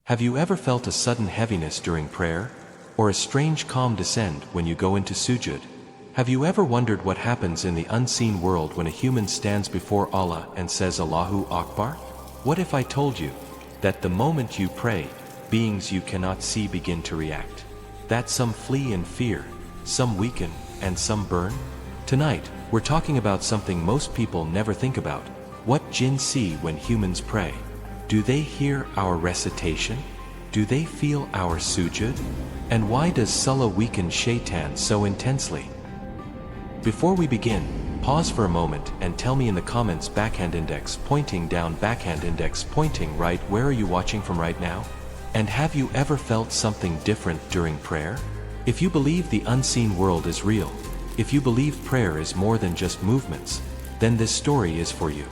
Have you ever felt a sudden heaviness during prayer? Or a strange calm descend when you go into sujood? Have you ever wondered what happens in the unseen world when a human stands before Allah and says Allahu Akbar? What if I told you that the moment you pray, beings you cannot see begin to react? That some flee in fear, some weaken, and some burn? Tonight, we're talking about something most people never think about. What jinn see when humans pray? Do they hear our recitation? Do they feel our sujood? And why does Salah weaken Shaytan so intensely? Before we begin, pause for a moment and tell me in the comments backhand index pointing down, backhand index pointing right. Where are you watching from right now? And have you ever felt something different during prayer? If you believe the unseen world is real, if you believe prayer is more than just movements, then this story is for you.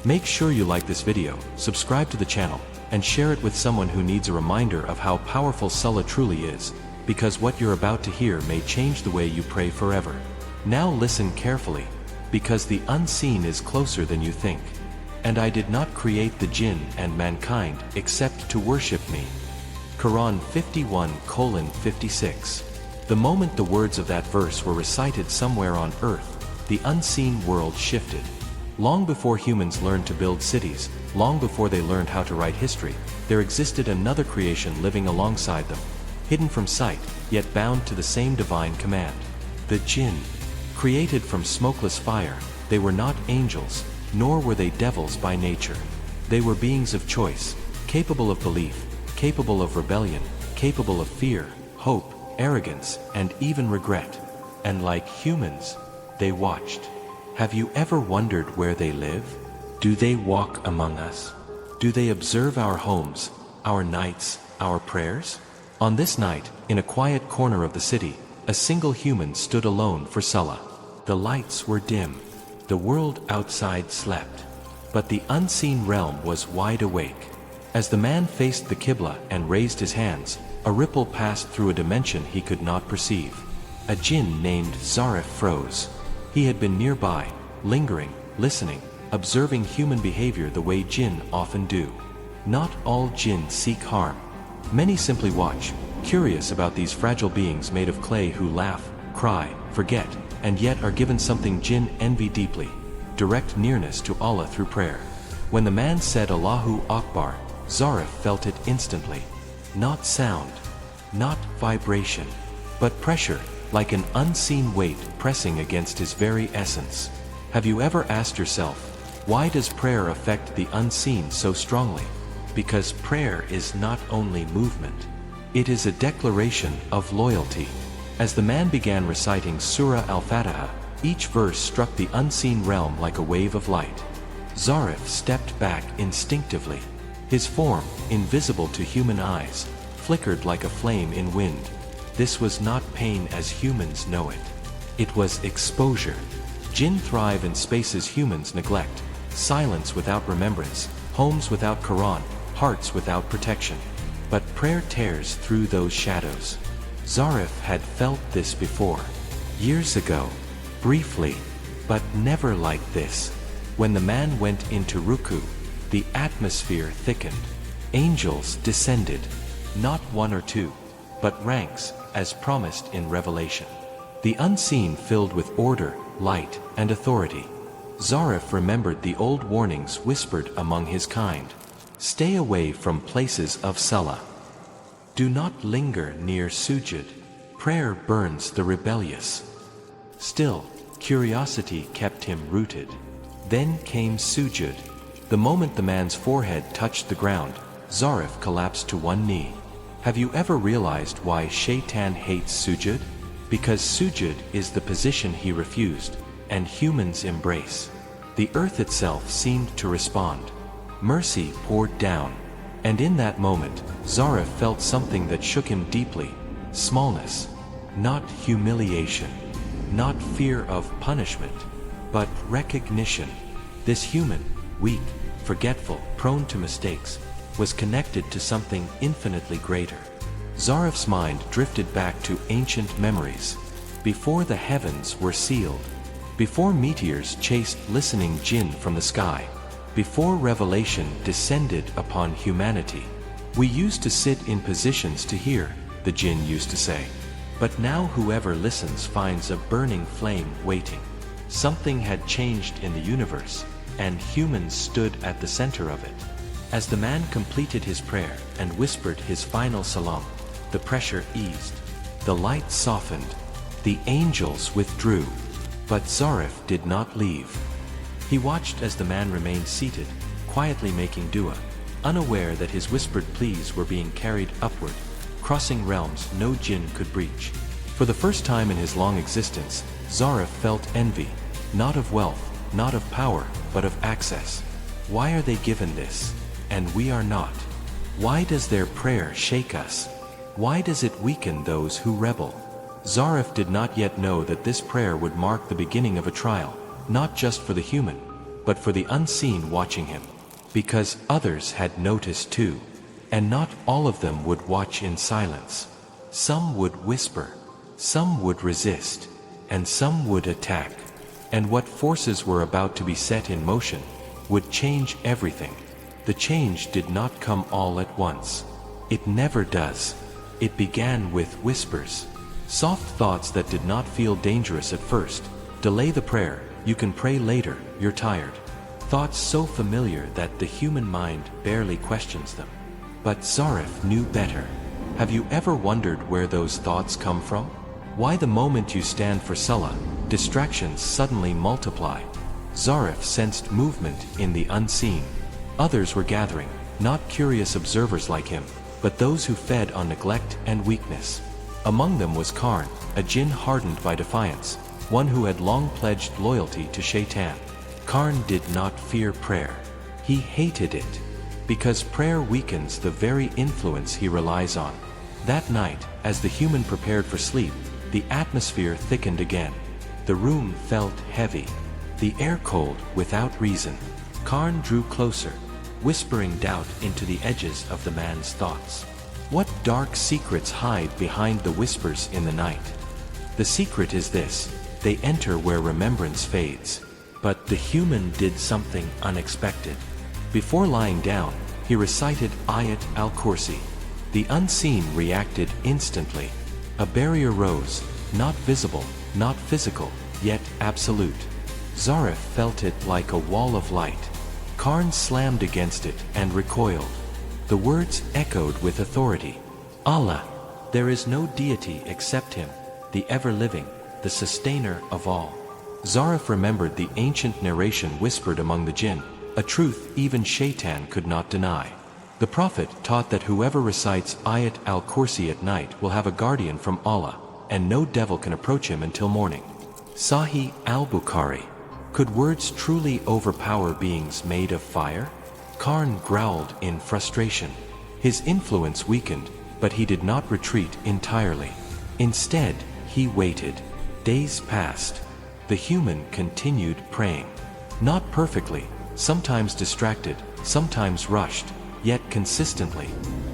Make sure you like this video, subscribe to the channel, and share it with someone who needs a reminder of how powerful Salah truly is, because what you're about to hear may change the way you pray forever. Now listen carefully, because the unseen is closer than you think. And I did not create the jinn and mankind except to worship me. Quran 51:56. The moment the words of that verse were recited somewhere on earth, the unseen world shifted. Long before humans learned to build cities, long before they learned how to write history, there existed another creation living alongside them, hidden from sight, yet bound to the same divine command. The jinn. Created from smokeless fire, they were not angels, nor were they devils by nature. They were beings of choice, capable of belief, capable of rebellion, capable of fear, hope, arrogance, and even regret. And like humans, they watched. Have you ever wondered where they live? Do they walk among us? Do they observe our homes, our nights, our prayers? On this night, in a quiet corner of the city, a single human stood alone for Salah. The lights were dim. The world outside slept. But the unseen realm was wide awake. As the man faced the Qibla and raised his hands, a ripple passed through a dimension he could not perceive. A jinn named Zarif froze. He had been nearby, lingering, listening, observing human behavior the way jinn often do. Not all jinn seek harm. Many simply watch, curious about these fragile beings made of clay who laugh, cry, forget, and yet are given something jinn envy deeply: direct nearness to Allah through prayer. When the man said Allahu Akbar, Zarif felt it instantly. Not sound, not vibration, but pressure, like an unseen weight pressing against his very essence. Have you ever asked yourself, why does prayer affect the unseen so strongly? Because prayer is not only movement. It is a declaration of loyalty. As the man began reciting Surah Al-Fatiha, each verse struck the unseen realm like a wave of light. Zarif stepped back instinctively. His form, invisible to human eyes, flickered like a flame in wind. This was not pain as humans know it. It was exposure. Jinn thrive in spaces humans neglect: silence without remembrance, homes without Qur'an, hearts without protection. But prayer tears through those shadows. Zarif had felt this before. Years ago. Briefly. But never like this. When the man went into ruku, the atmosphere thickened. Angels descended. Not one or two, but ranks, as promised in Revelation. The unseen filled with order, light, and authority. Zarif remembered the old warnings whispered among his kind. Stay away from places of Salah. Do not linger near sujood. Prayer burns the rebellious. Still, curiosity kept him rooted. Then came sujood. The moment the man's forehead touched the ground, Zarif collapsed to one knee. Have you ever realized why Shaytan hates sujood? Because sujood is the position he refused, and humans embrace. The earth itself seemed to respond. Mercy poured down. And in that moment, Zarif felt something that shook him deeply. Smallness. Not humiliation. Not fear of punishment. But recognition. This human, weak, forgetful, prone to mistakes, was connected to something infinitely greater. Zarif's mind drifted back to ancient memories. Before the heavens were sealed. Before meteors chased listening jinn from the sky. Before revelation descended upon humanity. We used to sit in positions to hear, the Jinn used to say. But now whoever listens finds a burning flame waiting. Something had changed in the universe, and humans stood at the center of it. As the man completed his prayer and whispered his final salam, the pressure eased. The light softened. The angels withdrew. But Zarif did not leave. He watched as the man remained seated, quietly making dua, unaware that his whispered pleas were being carried upward, crossing realms no jinn could breach. For the first time in his long existence, Zarif felt envy, not of wealth, not of power, but of access. Why are they given this, and we are not? Why does their prayer shake us? Why does it weaken those who rebel? Zarif did not yet know that this prayer would mark the beginning of a trial, not just for the human, but for the unseen watching him. Because others had noticed too, and not all of them would watch in silence. Some would whisper, some would resist, and some would attack. And what forces were about to be set in motion would change everything. The change did not come all at once. It never does. It began with whispers. Soft thoughts that did not feel dangerous at first. Delay the prayer, you can pray later, you're tired. Thoughts so familiar that the human mind barely questions them. But Zarif knew better. Have you ever wondered where those thoughts come from? Why the moment you stand for Salah, distractions suddenly multiply? Zarif sensed movement in the unseen. Others were gathering, not curious observers like him, but those who fed on neglect and weakness. Among them was Qarn, a jinn hardened by defiance, one who had long pledged loyalty to Shaytan. Qarn did not fear prayer. He hated it, because prayer weakens the very influence he relies on. That night, as the human prepared for sleep, the atmosphere thickened again. The room felt heavy, the air cold without reason. Qarn drew closer, whispering doubt into the edges of the man's thoughts. What dark secrets hide behind the whispers in the night? The secret is this: they enter where remembrance fades. But the human did something unexpected. Before lying down, he recited Ayat al-Kursi. The unseen reacted instantly. A barrier rose, not visible, not physical, yet absolute. Zarif felt it like a wall of light. Qarn slammed against it and recoiled. The words echoed with authority. Allah, there is no deity except Him, the ever-living, the sustainer of all. Zarif remembered the ancient narration whispered among the jinn, a truth even Shaytan could not deny. The Prophet taught that whoever recites Ayat al-Kursi at night will have a guardian from Allah, and no devil can approach him until morning. Sahih al-Bukhari. Could words truly overpower beings made of fire? Qarn growled in frustration. His influence weakened, but he did not retreat entirely. Instead, he waited. Days passed. The human continued praying. Not perfectly, sometimes distracted, sometimes rushed, yet consistently.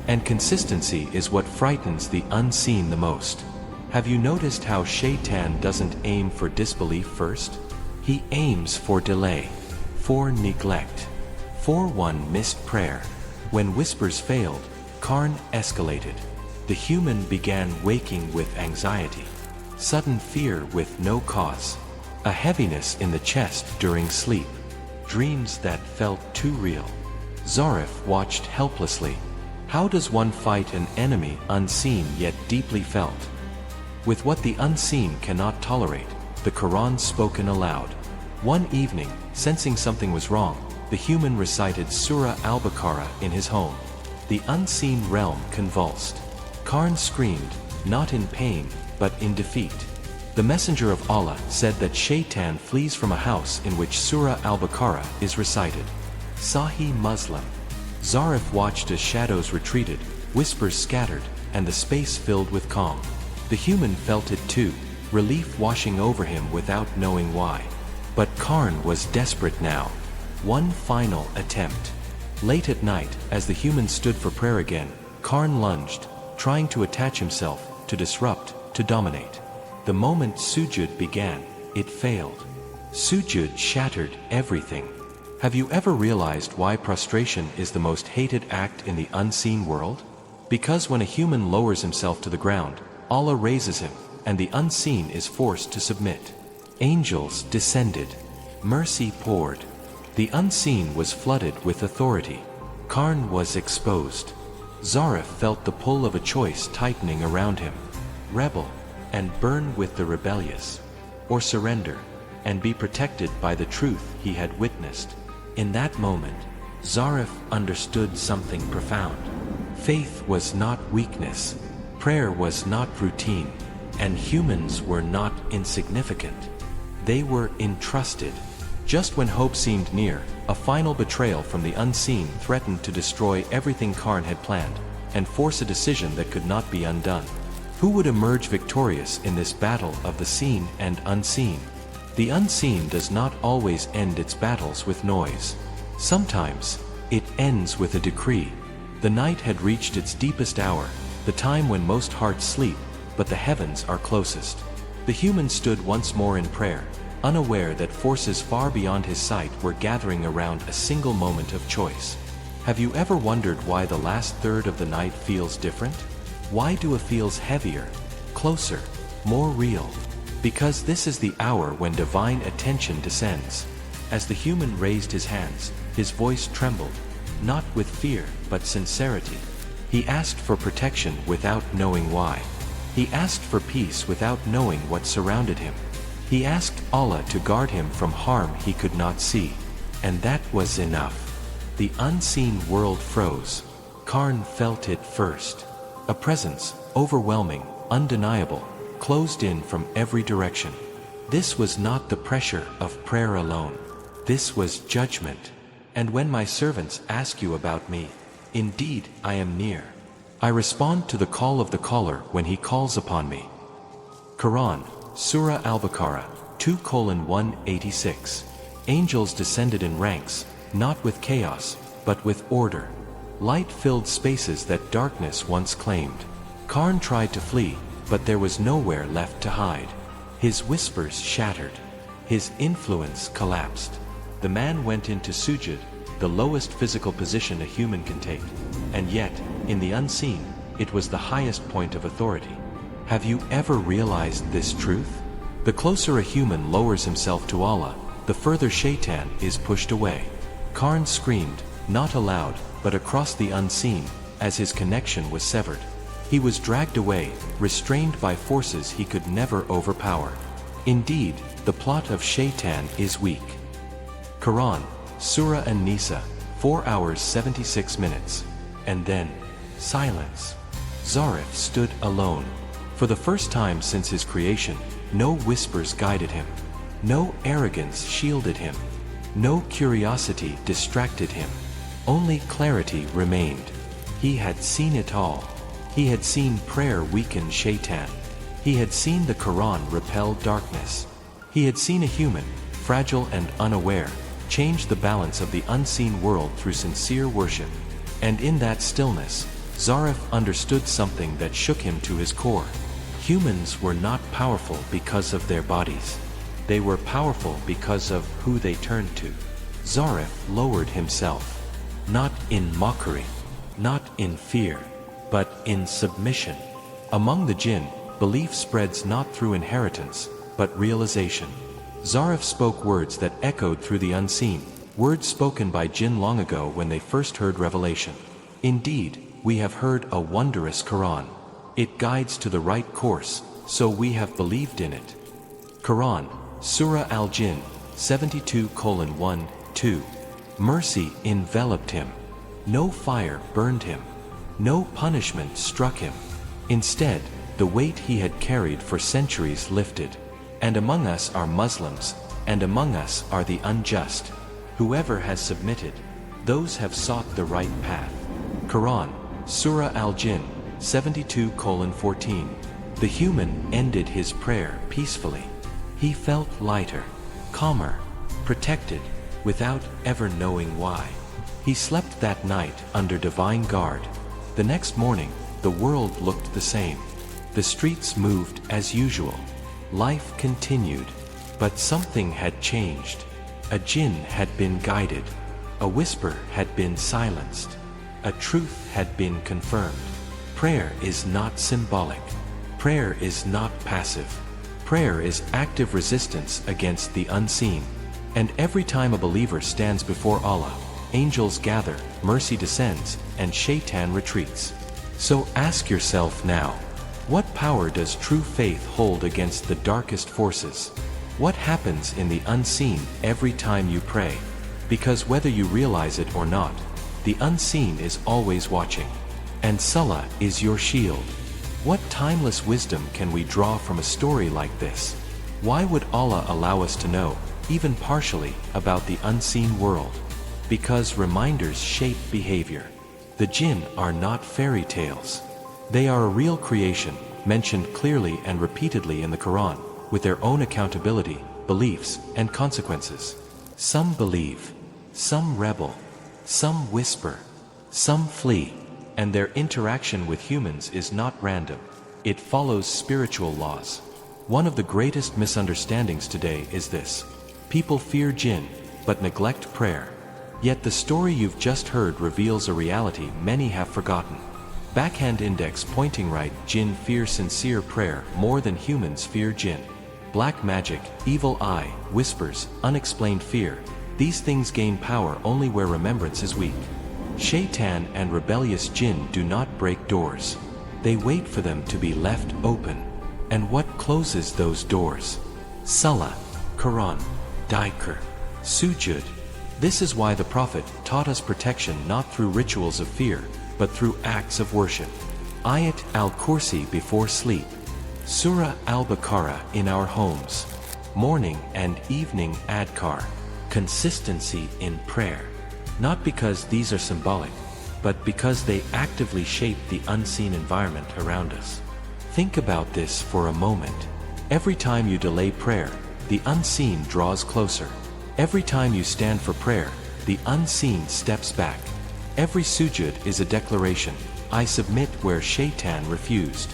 And consistency is what frightens the unseen the most. Have you noticed how Shaytan doesn't aim for disbelief first? He aims for delay, for neglect, for one missed prayer. When whispers failed, Qarn escalated. The human began waking with anxiety, sudden fear with no cause, a heaviness in the chest during sleep, dreams that felt too real. Zarif watched helplessly. How does one fight an enemy unseen yet deeply felt? With what the unseen cannot tolerate, the Qur'an spoken aloud. One evening, sensing something was wrong, the human recited Surah al-Baqarah in his home. The unseen realm convulsed. Qarn screamed, not in pain, but in defeat. The Messenger of Allah said that Shaytan flees from a house in which Surah al-Baqarah is recited. Sahih Muslim. Zarif watched as shadows retreated, whispers scattered, and the space filled with calm. The human felt it too, relief washing over him without knowing why. But Qarn was desperate now. One final attempt. Late at night, as the human stood for prayer again, Qarn lunged, trying to attach himself, to disrupt, to dominate. The moment sujood began, it failed. Sujood shattered everything. Have you ever realized why prostration is the most hated act in the unseen world? Because when a human lowers himself to the ground, Allah raises him, and the unseen is forced to submit. Angels descended. Mercy poured. The unseen was flooded with authority. Qarn was exposed. Zarif felt the pull of a choice tightening around him. Rebel, and burn with the rebellious. Or surrender, and be protected by the truth he had witnessed. In that moment, Zarif understood something profound. Faith was not weakness. Prayer was not routine. And humans were not insignificant. They were entrusted. Just when hope seemed near, a final betrayal from the unseen threatened to destroy everything Qarn had planned, and force a decision that could not be undone. Who would emerge victorious in this battle of the seen and unseen? The unseen does not always end its battles with noise. Sometimes, it ends with a decree. The night had reached its deepest hour, the time when most hearts sleep, but the heavens are closest. The human stood once more in prayer, unaware that forces far beyond his sight were gathering around a single moment of choice. Have you ever wondered why the last third of the night feels different? Why do it feels heavier, closer, more real? Because this is the hour when divine attention descends. As the human raised his hands, his voice trembled, not with fear but sincerity. He asked for protection without knowing why. He asked for peace without knowing what surrounded him. He asked Allah to guard him from harm he could not see. And that was enough. The unseen world froze. Qarn felt it first. A presence, overwhelming, undeniable, closed in from every direction. This was not the pressure of prayer alone. This was judgment. And when my servants ask you about me, indeed I am near. I respond to the call of the caller when he calls upon me. Quran, Surah Al-Baqarah, 2:186. Angels descended in ranks, not with chaos, but with order. Light filled spaces that darkness once claimed. Qarn tried to flee, but there was nowhere left to hide. His whispers shattered. His influence collapsed. The man went into sujood, the lowest physical position a human can take. And yet, in the unseen, it was the highest point of authority. Have you ever realized this truth? The closer a human lowers himself to Allah, the further Shaytan is pushed away. Qarn screamed, not aloud, but across the unseen, as his connection was severed. He was dragged away, restrained by forces he could never overpower. Indeed, the plot of Shaytan is weak. Quran, Surah An-Nisa, 4 hours 76 minutes. And then, silence. Zarif stood alone. For the first time since his creation, no whispers guided him. No arrogance shielded him. No curiosity distracted him. Only clarity remained. He had seen it all. He had seen prayer weaken Shaytan. He had seen the Quran repel darkness. He had seen a human, fragile and unaware, change the balance of the unseen world through sincere worship. And in that stillness, Zarif understood something that shook him to his core. Humans were not powerful because of their bodies. They were powerful because of who they turned to. Zarif lowered himself, not in mockery, not in fear, but in submission. Among the Jinn, belief spreads not through inheritance, but realization. Zarif spoke words that echoed through the unseen, words spoken by Jinn long ago when they first heard revelation. Indeed, we have heard a wondrous Quran. It guides to the right course, so we have believed in it. Quran, Surah Al-Jinn, 72:1-2. Mercy enveloped him. No fire burned him. No punishment struck him. Instead, the weight he had carried for centuries lifted. And among us are Muslims, and among us are the unjust. Whoever has submitted, those have sought the right path. Quran, Surah Al-Jinn, 72:14. The human ended his prayer peacefully. He felt lighter, calmer, protected, without ever knowing why. He slept that night under divine guard. The next morning, the world looked the same. The streets moved as usual. Life continued. But something had changed. A jinn had been guided. A whisper had been silenced. A truth had been confirmed. Prayer is not symbolic. Prayer is not passive. Prayer is active resistance against the unseen. And every time a believer stands before Allah, angels gather, mercy descends, and Shaytan retreats. So ask yourself now, what power does true faith hold against the darkest forces? What happens in the unseen every time you pray? Because whether you realize it or not, the unseen is always watching. And Salah is your shield. What timeless wisdom can we draw from a story like this? Why would Allah allow us to know, even partially, about the unseen world? Because reminders shape behavior. The jinn are not fairy tales. They are a real creation, mentioned clearly and repeatedly in the Qur'an, with their own accountability, beliefs, and consequences. Some believe, some rebel, some whisper, some flee, and their interaction with humans is not random. It follows spiritual laws. One of the greatest misunderstandings today is this: people fear jinn, but neglect prayer. Yet the story you've just heard reveals a reality many have forgotten. Backhand index pointing right: jinn fear sincere prayer more than humans fear jinn. Black magic, evil eye, whispers, unexplained fear. These things gain power only where remembrance is weak. Shaytan and rebellious jinn do not break doors. They wait for them to be left open. And what closes those doors? Salah, Qur'an, dhikr, sujood. This is why the Prophet taught us protection not through rituals of fear, but through acts of worship. Ayat al-Kursi before sleep. Surah al-Baqarah in our homes. Morning and evening adhkar. Consistency in prayer. Not because these are symbolic, but because they actively shape the unseen environment around us. Think about this for a moment. Every time you delay prayer, the unseen draws closer. Every time you stand for prayer, the unseen steps back. Every sujood is a declaration, I submit, where Shaytan refused.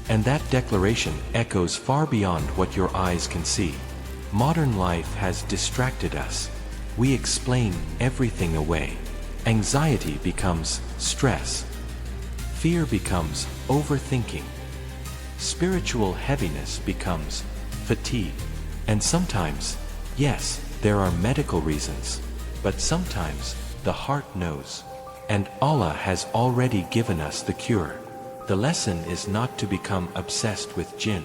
And that declaration echoes far beyond what your eyes can see. Modern life has distracted us. We explain everything away. Anxiety becomes stress. Fear becomes overthinking. Spiritual heaviness becomes fatigue. And sometimes, yes, there are medical reasons, but sometimes the heart knows. And Allah has already given us the cure. The lesson is not to become obsessed with jinn.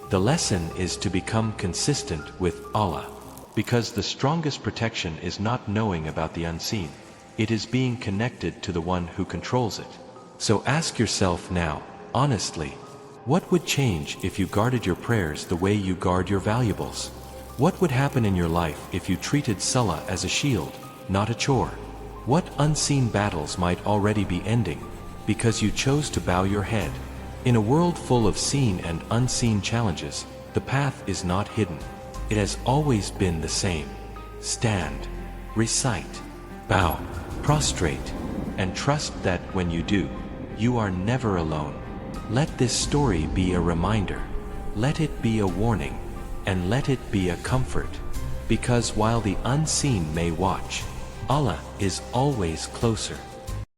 The lesson is to become consistent with Allah. Because the strongest protection is not knowing about the unseen. It is being connected to the one who controls it. So ask yourself now, honestly, what would change if you guarded your prayers the way you guard your valuables? What would happen in your life if you treated Salah as a shield, not a chore? What unseen battles might already be ending because you chose to bow your head? In a world full of seen and unseen challenges, the path is not hidden. It has always been the same. Stand, recite, bow, prostrate, and trust that when you do, you are never alone. Let this story be a reminder. Let it be a warning. And let it be a comfort. Because while the unseen may watch, Allah is always closer.